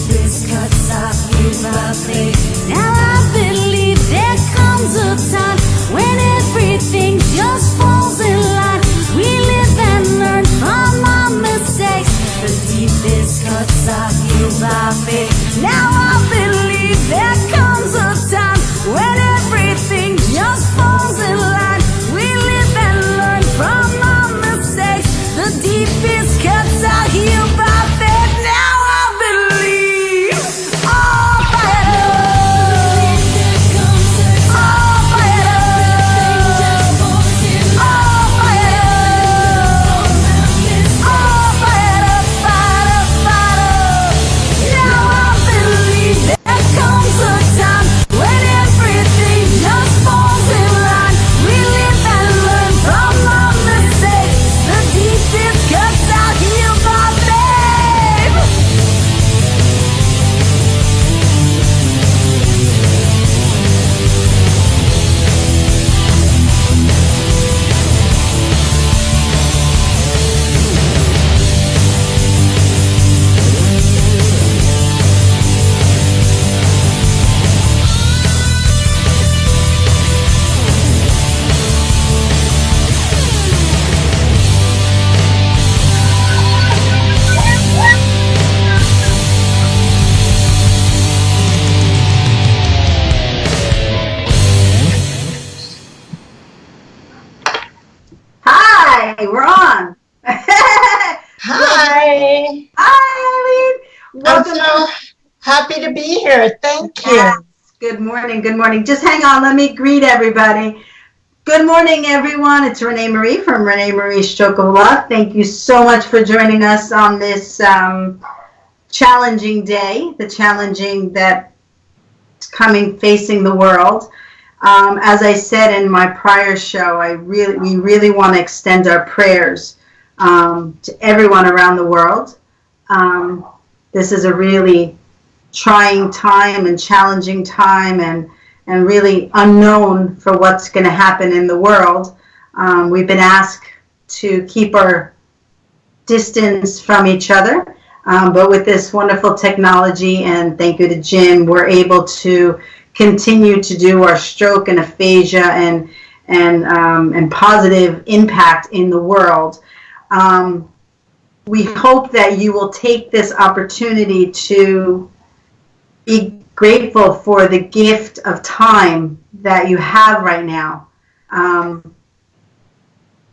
deepest cuts I feel my faith. Now I believe there comes a time when everything just falls in line. We live and learn from our mistakes. The deepest cuts I feel my faith. Now I believe there comes a time when everything just falls in line. We live and learn from our mistakes. The deepest cuts I heal by faith. Now I believe. Oh, fire up. Oh, fire up. Oh, fire up. Oh, fire up, fire up, fire up. Now I believe there comes a time when everything just falls in line. We live and learn from our mistakes. The deepest cuts I heal by faith. Hi, we're on. Hi. Hi, Eileen. I'm Welcome. so happy to be here. Thank you. Yes. Good morning. Good morning. Just hang on. Let me greet everybody. Good morning, everyone. It's ReneMarie from ReneMarie Stroke of Love. Thank you so much for joining us on this challenging day, the challenging that's coming facing the world. As I said in my prior show, we really want to extend our prayers to everyone around the world. This is a really trying time and challenging time and really unknown for what's going to happen in the world. We've been asked to keep our distance from each other, but with this wonderful technology, and thank you to Jim, we're able to continue to do our stroke and aphasia and positive impact in the world. We hope that you will take this opportunity to be grateful for the gift of time that you have right now. I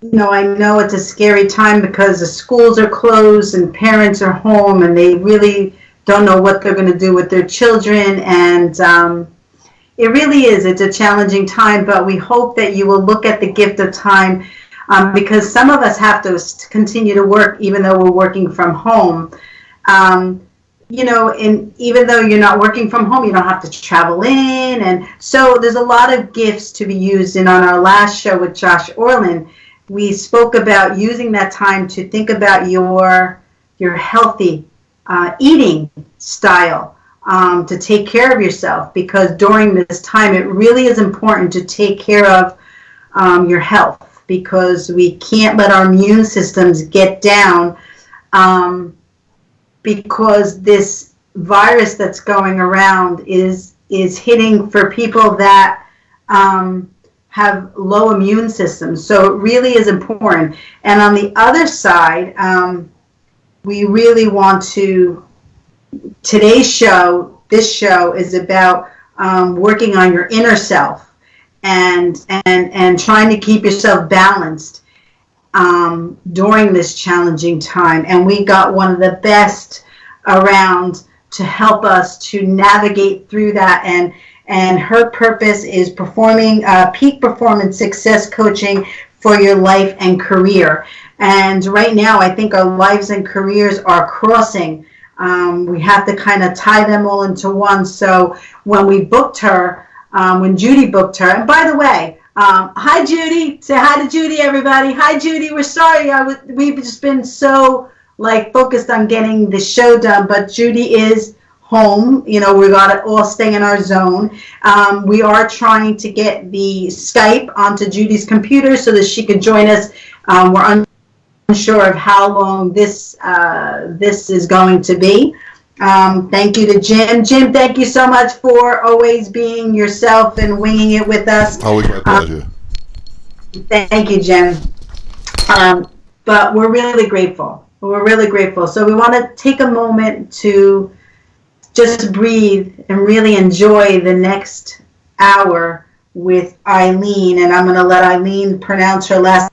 know it's a scary time because the schools are closed and parents are home and they really don't know what they're going to do with their children, and it really is. It's a challenging time, but we hope that you will look at the gift of time because some of us have to continue to work even though we're working from home. And even though you're not working from home, you don't have to travel in. And so there's a lot of gifts to be used. And on our last show with Josh Orland, we spoke about using that time to think about your healthy eating style. To take care of yourself, because during this time it really is important to take care of your health, because we can't let our immune systems get down because this virus that's going around is hitting for people that have low immune systems. So it really is important. And on the other side, we really want to. This show is about working on your inner self and trying to keep yourself balanced during this challenging time. And we got one of the best around to help us to navigate through that. And her purpose is performing peak performance success coaching for your life and career. And right now, I think our lives and careers are crossing. We have to kind of tie them all into one. So when we booked her, when Judy booked her, and by the way, hi Judy, say hi to Judy, everybody. Hi Judy, we're sorry. We've just been so focused on getting the show done, but Judy is home. We got it all staying in our zone. We are trying to get the Skype onto Judy's computer so that she could join us. We're unsure of how long this is going to be, Thank you to Jim. Jim, thank you so much for always being yourself and winging it with us. Always my pleasure. Thank you, Jim. But we're really grateful. We're really grateful. So we want to take a moment to just breathe and really enjoy the next hour with Eileen. And I'm going to let Eileen pronounce her last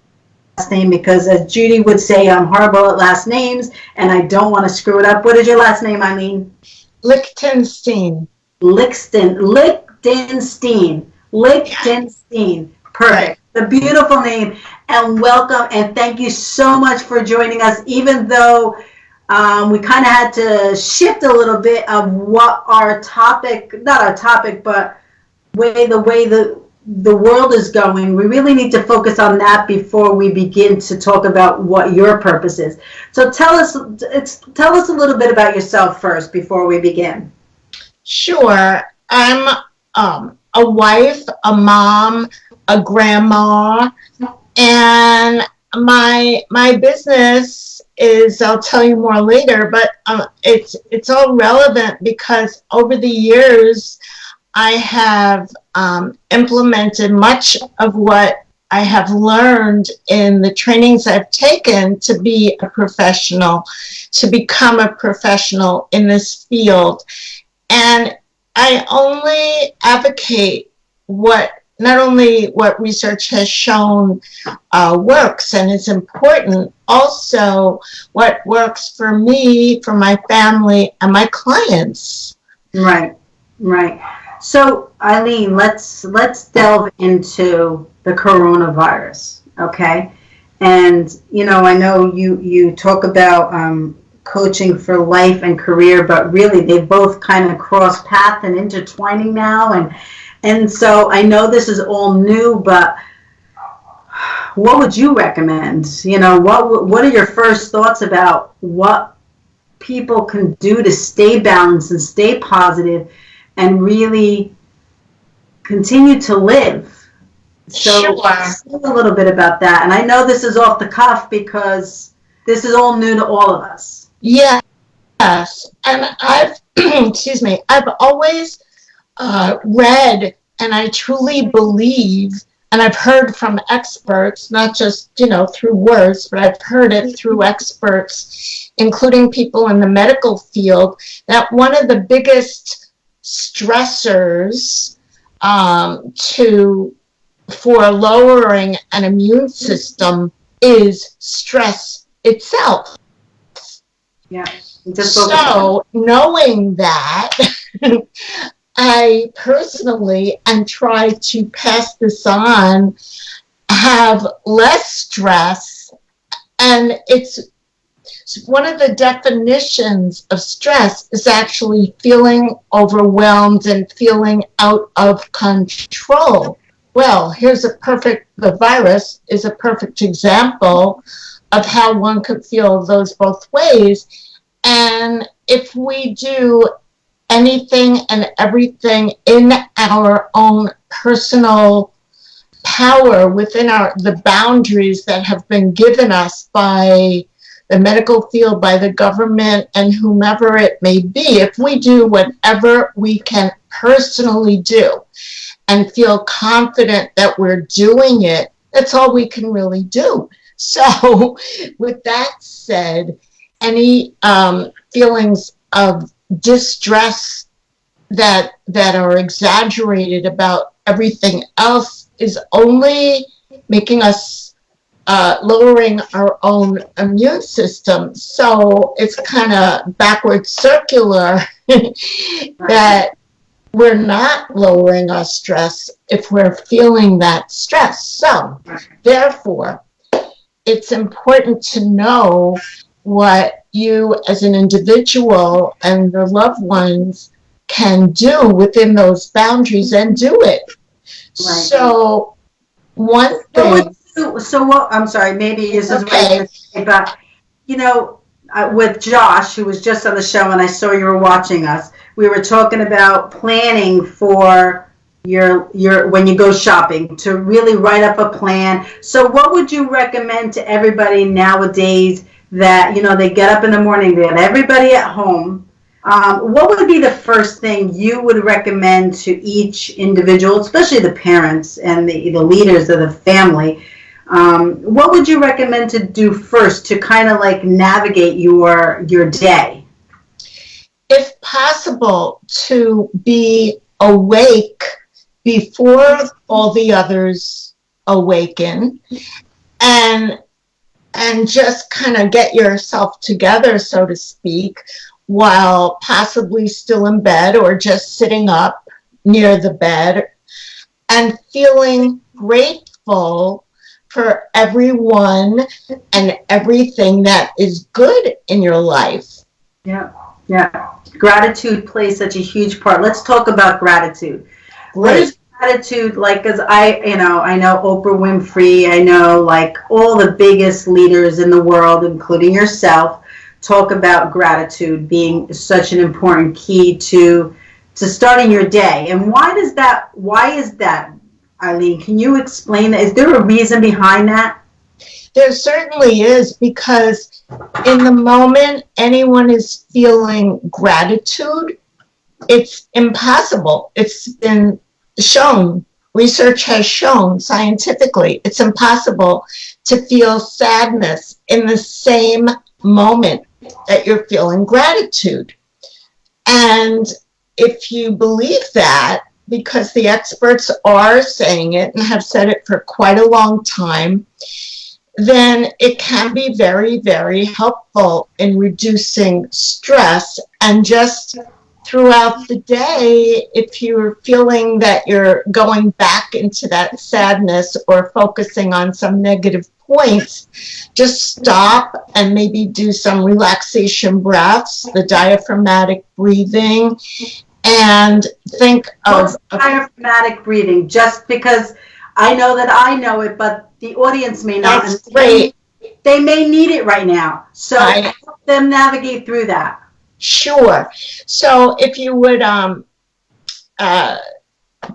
name because, as Judy would say, I'm horrible at last names and I don't want to screw it up. What is your last name, Eileen? Lichtenstein. Lichtenstein. Perfect. The beautiful name. And welcome and thank you so much for joining us, even though we kind of had to shift a little bit of what our topic, not our topic, but the way the world is going. We really need to focus on that before we begin to talk about what your purpose is. So tell us a little bit about yourself first before we begin. Sure. I'm a wife, a mom, a grandma, and my business is, I'll tell you more later, but it's all relevant because over the years I have implemented much of what I have learned in the trainings I've taken to be a professional, to become a professional in this field. And I only advocate not only what research has shown works and is important, also what works for me, for my family, and my clients. Right. So, Eileen, let's delve into the coronavirus, okay? And, I know you talk about coaching for life and career, but really they both kind of cross path and intertwining now. And so I know this is all new, but what would you recommend? What are your first thoughts about what people can do to stay balanced and stay positive and really continue to live? So Sure. Say a little bit about that. And I know this is off the cuff because this is all new to all of us. Yes. And I've, I've always read, and I truly believe, and I've heard from experts, not just, through words, but I've heard it through experts, including people in the medical field, that one of the biggest stressors for lowering an immune system is stress itself. Yeah. So knowing that, I personally, and try to pass this on, have less stress. And it's one of the definitions of stress is actually feeling overwhelmed and feeling out of control. Well, the virus is a perfect example of how one could feel those both ways. And if we do anything and everything in our own personal power, within the boundaries that have been given us by the medical field, by the government, and whomever it may be, if we do whatever we can personally do and feel confident that we're doing it, that's all we can really do. So with that said, any feelings of distress that are exaggerated about everything else is only making us lowering our own immune system. So it's kind of backward circular that we're not lowering our stress if we're feeling that stress. So therefore, it's important to know what you as an individual and your loved ones can do within those boundaries and do it. Right. So one thing. So what? I'm sorry. Maybe this is okay. But with Josh, who was just on the show, and I saw you were watching us. We were talking about planning for your when you go shopping, to really write up a plan. So what would you recommend to everybody nowadays that they get up in the morning, they have everybody at home, What would be the first thing you would recommend to each individual, especially the parents and the leaders of the family? What would you recommend to do first to kind of like navigate your day? If possible, to be awake before all the others awaken, and just kind of get yourself together, so to speak, while possibly still in bed or just sitting up near the bed, and feeling grateful for everyone and everything that is good in your life. Yeah, yeah. Gratitude plays such a huge part. Let's talk about gratitude. What is gratitude like? Because I know Oprah Winfrey, I know like all the biggest leaders in the world, including yourself, talk about gratitude being such an important key to starting your day. And why is that, Eileen? Can you explain that? Is there a reason behind that? There certainly is, because in the moment anyone is feeling gratitude, it's impossible. It's been shown, research has shown scientifically, it's impossible to feel sadness in the same moment that you're feeling gratitude. And if you believe that, because the experts are saying it and have said it for quite a long time, then it can be very, very helpful in reducing stress. And just throughout the day, if you're feeling that you're going back into that sadness or focusing on some negative points, just stop and maybe do some relaxation breaths, the diaphragmatic breathing, and think of diaphragmatic breathing, just because I know that I know it, but the audience may not. That's great. They may need it right now. So help them navigate through that. Sure. So if you would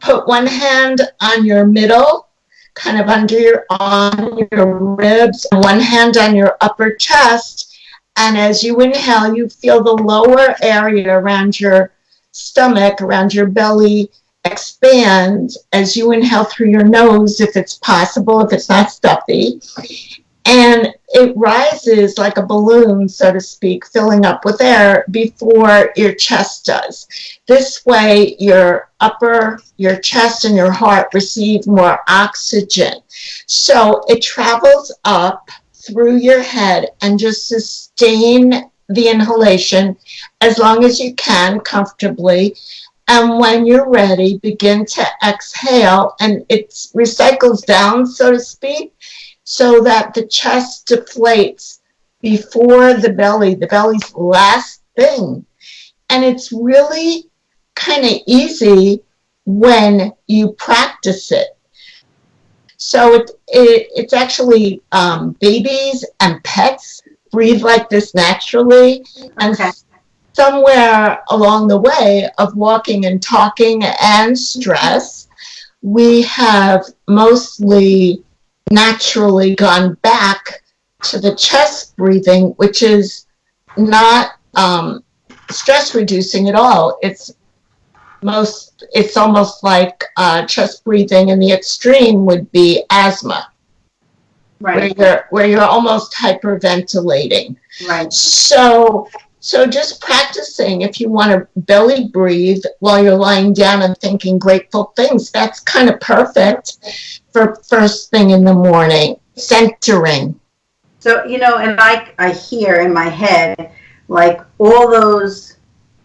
put one hand on your middle, kind of under your ribs, and one hand on your upper chest. And as you inhale, you feel the lower area around your stomach, around your belly, expand as you inhale through your nose, if it's possible, if it's not stuffy. And it rises like a balloon, so to speak, filling up with air before your chest does. This way, your chest and your heart receive more oxygen. So it travels up through your head, and just sustain the inhalation as long as you can comfortably. And when you're ready, begin to exhale, and it recycles down, so to speak, so that the chest deflates before the belly's last thing. And it's really kind of easy when you practice it. So it's actually babies and pets breathe like this naturally. And somewhere along the way of walking and talking and stress, we have mostly naturally gone back to the chest breathing, which is not stress reducing at all. It's almost like chest breathing in the extreme would be asthma, right? Where you're almost hyperventilating. Right. So just practicing, if you want to belly breathe while you're lying down and thinking grateful things, that's kind of perfect for first thing in the morning, centering. So, and I hear in my head, like all those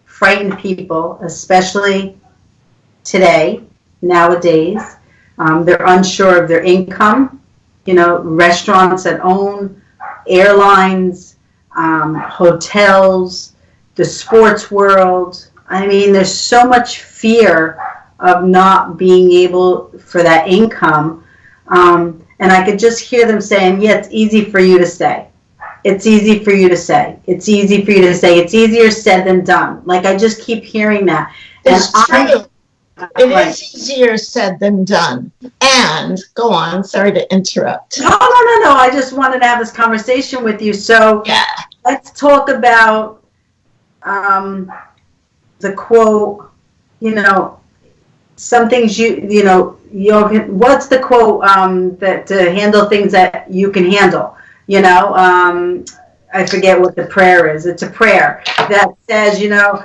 frightened people, especially today, nowadays, they're unsure of their income, restaurants that own, airlines, hotels, the sports world. I mean, there's so much fear of not being able for that income. And I could just hear them saying, yeah, it's easy for you to say. It's easy for you to say. It's easy for you to say. It's easier said than done. Like, I just keep hearing that. It's true. It is easier said than done. And, go on, sorry to interrupt. No. I just wanted to have this conversation with you. So let's talk about the quote, you know, some things what's the quote that to handle things that you can handle, you know, I forget what the prayer is. It's a prayer that says, you know,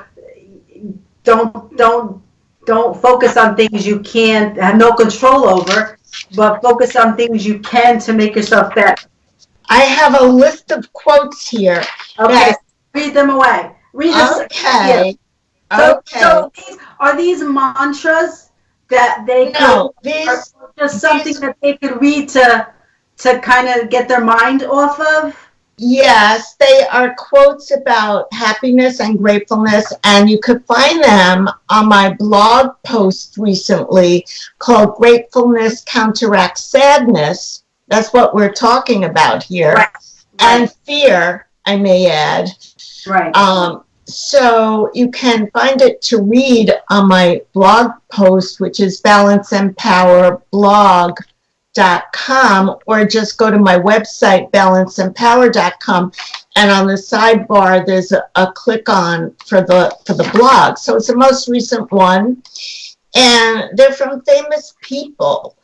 don't focus on things you can't have no control over, but focus on things you can to make yourself better. I have a list of quotes here. Okay, read them away. Read them. Okay. So, Okay. so are these mantras that they No, just something that they could read to kind of get their mind off of? Yes, they are quotes about happiness and gratefulness, and you could find them on my blog post recently called Gratefulness Counteracts Sadness. That's what we're talking about here. Right. And fear, I may add. Right. So you can find it to read on my blog post, which is balanceandpowerblog.com, or just go to my website, balanceandpower.com, and on the sidebar there's a click on for the blog. So it's the most recent one, and they're from famous people.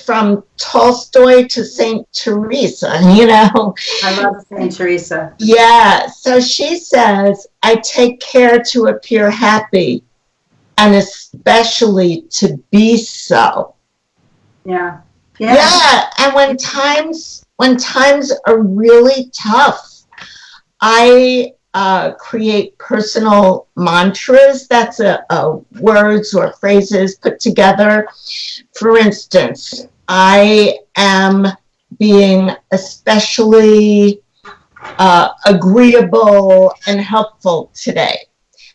From Tolstoy to Saint Teresa, you know. I love Saint Teresa. Yeah, so she says, I take care to appear happy, and especially to be so. Yeah. Yeah, and when times are really tough, I create personal mantras. That's words or phrases put together. For instance, I am being especially agreeable and helpful today.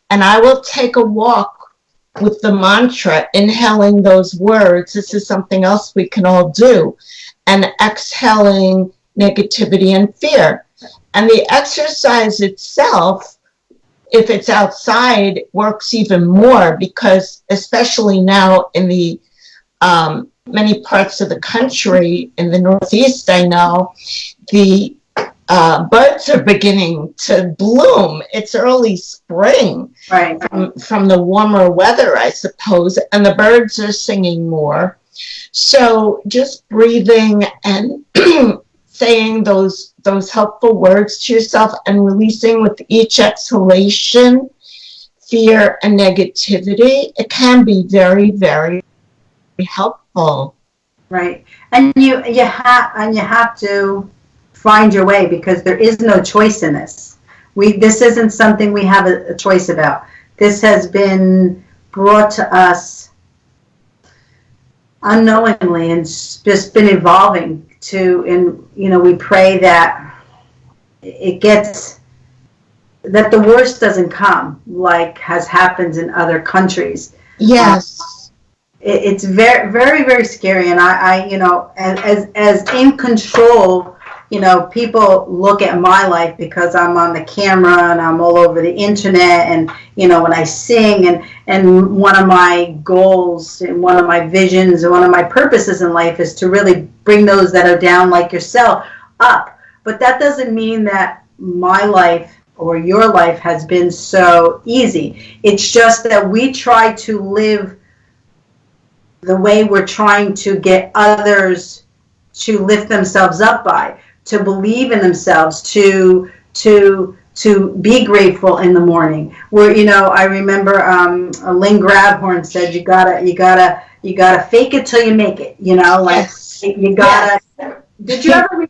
And I will take a walk with the mantra, inhaling those words. This is something else we can all do. And exhaling negativity and fear. And the exercise itself, if it's outside, works even more, because especially now in the many parts of the country, in the Northeast, I know, the buds are beginning to bloom. It's early spring, right, from the warmer weather, I suppose, and the birds are singing more. So just breathing and saying those helpful words to yourself and releasing with each exhalation fear and negativity, it can be very, very helpful. Right. And you have to find your way, because there is no choice in this. This isn't something we have a choice about. This has been brought to us unknowingly and just been evolving we pray that that the worst doesn't come, like has happened in other countries. Yes. It's very, very, very scary. And I as in control, people look at my life because I'm on the camera and I'm all over the internet, and when I sing, and one of my goals and one of my visions and one of my purposes in life is to really bring those that are down like yourself up. But that doesn't mean that my life or your life has been so easy. It's just that we try to live the way we're trying to get others to lift themselves up by, to believe in themselves, to be grateful in the morning. Where I remember Lynn Grabhorn said you gotta fake it till you make it. Yes. You gotta. Yes. Did you ever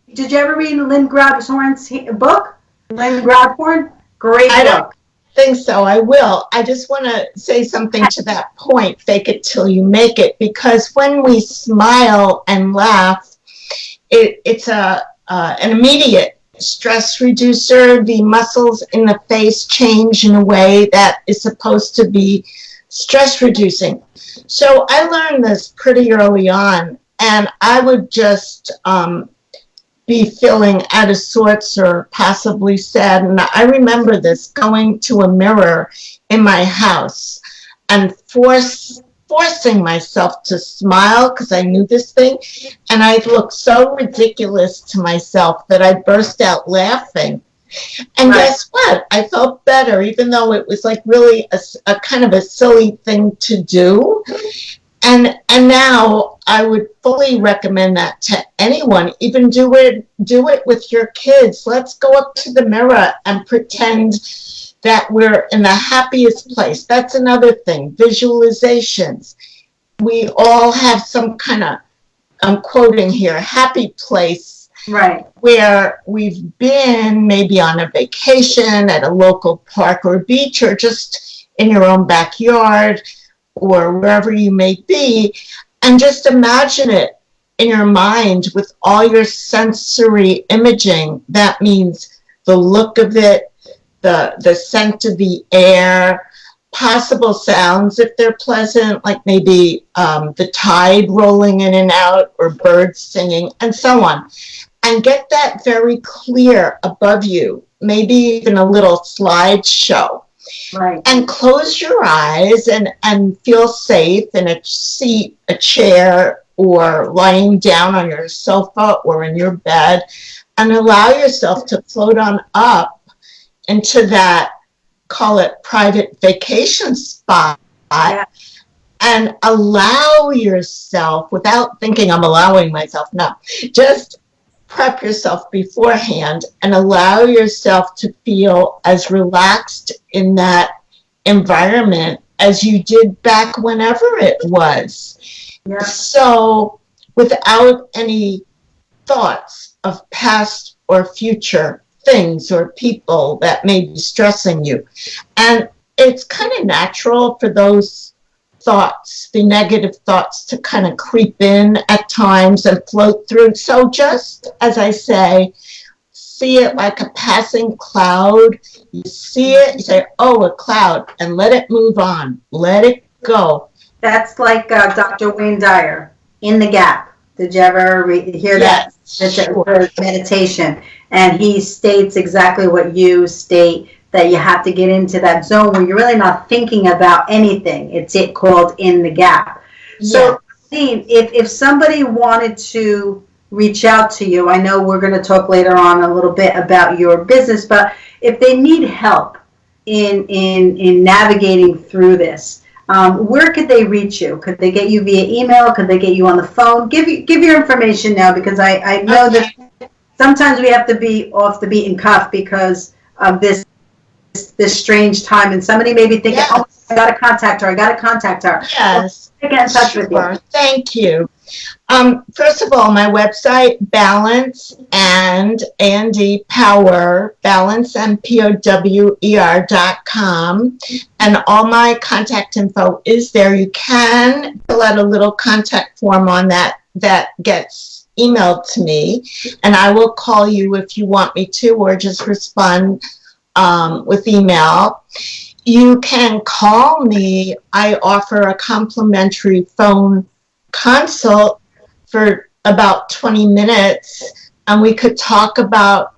read Lynn Grabhorn's book? Lynn Grabhorn, great book. I don't think so. I will. I just want to say something to that point. Fake it till you make it, because when we smile and laugh, it's an immediate stress reducer. The muscles in the face change in a way that is supposed to be stress reducing. So I learned this pretty early on, and I would just be feeling out of sorts or possibly sad. And I remember this, going to a mirror in my house and forcing myself to smile because I knew this thing, and I looked so ridiculous to myself that I burst out laughing. And Right. guess what? I felt better, even though it was like really a kind of a silly thing to do. And now I would fully recommend that to anyone. Even do it with your kids. Let's go up to the mirror and pretend that we're in the happiest place. That's another thing. Visualizations. We all have some kind of, I'm quoting here, happy place, Right. where we've been maybe on a vacation at a local park or beach, or just in your own backyard, or wherever you may be, and just imagine it in your mind with all your sensory imaging. That means the look of it, the scent of the air, possible sounds if they're pleasant, like maybe the tide rolling in and out, or birds singing, and so on. And get that very clear above you, maybe even a little slideshow. Right. And close your eyes and feel safe in a seat, a chair, or lying down on your sofa or in your bed, and allow yourself to float on up into that, call it private vacation spot. Yeah. And allow yourself, without thinking I'm allowing myself, no, just prep yourself beforehand and allow yourself to feel as relaxed in that environment as you did back whenever it was. Yeah. So without any thoughts of past or future things or people that may be stressing you. And it's kind of natural for those thoughts, the negative thoughts, to kind of creep in at times and float through. So just as I say, see it like a passing cloud. You see it, you say, oh, a cloud, and let it move on. Let it go. That's like Dr. Wayne Dyer, In the Gap. Did you ever hear that? Yes, It's sure. a meditation. And he states exactly what you state, that you have to get into that zone where you're really not thinking about anything. It's called In the Gap. So, if somebody wanted to reach out to you, I know we're going to talk later on a little bit about your business, but if they need help in navigating through this, where could they reach you? Could they get you via email? Could they get you on the phone? Give your information now, because I know that sometimes we have to be off the beaten cuff because of this strange time, and somebody may be thinking, oh, I got to contact her. Yes. Get in touch with you. Thank you. First of all, my website, Balance and Power, balanceandpower.com, and all my contact info is there. You can fill out a little contact form on that gets emailed to me, and I will call you if you want me to, or just respond with email. You can call me. I offer a complimentary phone consult for about 20 minutes, and we could talk about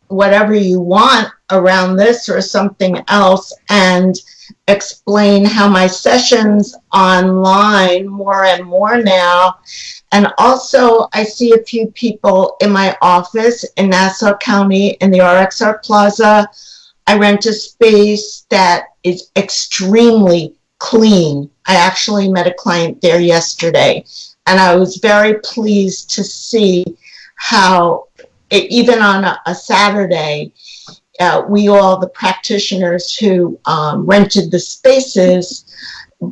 whatever you want around this or something else, and explain how my sessions online more and more now. And also, I see a few people in my office in Nassau County in the RXR Plaza. I rent a space that is extremely clean. I actually met a client there yesterday, and I was very pleased to see how, even on a Saturday, we all, the practitioners who rented the spaces,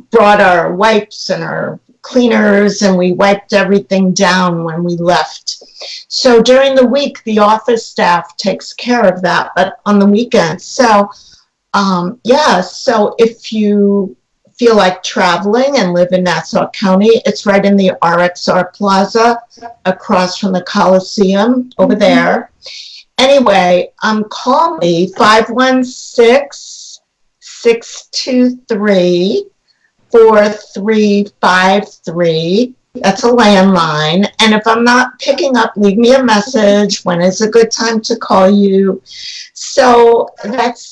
brought our wipes and our cleaners, and we wiped everything down when we left. So during the week, the office staff takes care of that, but on the weekends. So, so if you feel like traveling and live in Nassau County, it's right in the RXR Plaza across from the Coliseum over there. Anyway, call me 516-623-4353. That's a landline. And if I'm not picking up, leave me a message. When is a good time to call you? So that's